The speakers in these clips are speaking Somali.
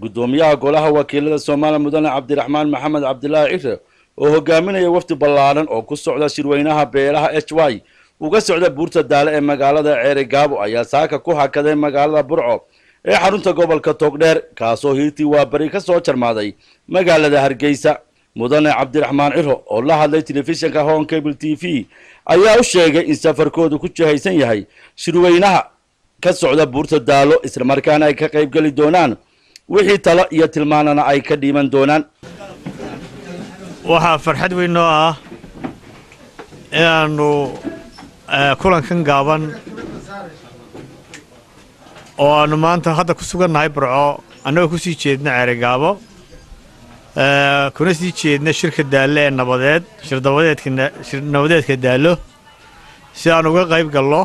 gudoomiyaha golaha wakiilada Soomaaliya mudane Cabdiraxmaan Maxamed Cabdilaahi Cire oo hogaaminaya wafdi ballaaran oo ku socda shirweynaha beelaha HY uga socda buurta Daale ee magaalada Ceerigaabo ayaa saaka ku hakaday magaalada Burco ee xarunta gobolka Togdheer kaasoo hiirtii waa bari ka soo jarmaaday magaalada Hargeysa mudane Cabdiraxmaan Cire oo la hadlay telefishinka Home Cable TV ayaa u sheegay in safarkoodu ku jihaysan yahay shirweynaha ka socda buurta Daalo isla markaana ay ka qayb gali doonaan wixii talo iyo tilmaanana ay ka dhiman doonaan waxa farxad weyn oo ah inaanu kulankan gaaban oo aanu maanta hadda ku sugannahay Burco annagoo ku sii jeedna Ceerigaabo kuna sii jeedna shirka Daale ee nabadeed nabadeedka Daalo si aan uga qayb galno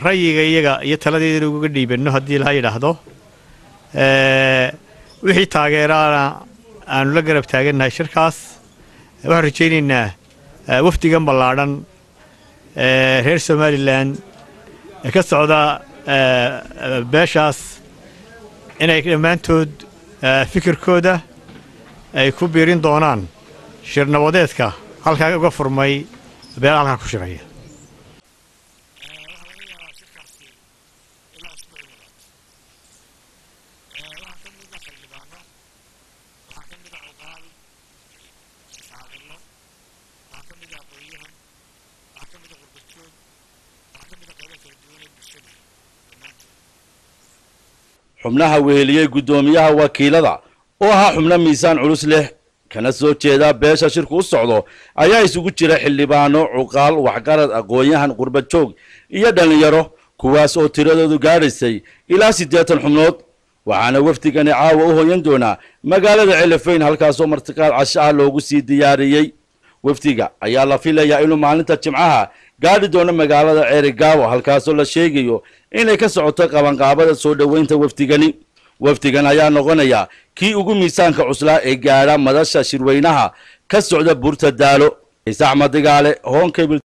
rayiga iyaga iyo taladeeda uga dhiibano haddii la yiraahdo wixii taageerana aanu la garab taagannahay shirkaas waxaan rajaynaynaa wafdigan ballaaran reer Somaliland ka socda beeshaas inay dhammaantood fikirkooda ay ku biirin doonaan shir nabadeedka halkaa uga furmay beelaha halkaa ku shiraya xubnaha weheliyay gudoomiyaha wakiilada oo ahaa xubno miisaan culus leh kana soo jeeda beesha shirku u socdo ayaa isugu jira xildhibaano cuqaal waxgarad aqoon-yahan qurbad joog iyo dhalinyaro kuwaas oo tiradoodu gaadhaysay ilaa 80 xubnood waxaana wafdigani caawa u hoyan doonaa magaalada Celefeyn halkaasoo martiqaad casho ah loogu sii diyaariyay wafdiga ayaa la filayaa inuu maalinta Jimcaha gaadhi doono magaalada Ceerigaabo halkaasoo la sheegayo inay ka socoto qabanqaabada soo dhaweynta wafdigan ayaa noqonaya kii ugu miisaanka cuslaa ee gaadha madasha shirweynaha ka socda buurta Daalo. Isaaq Madigaale, Home Cable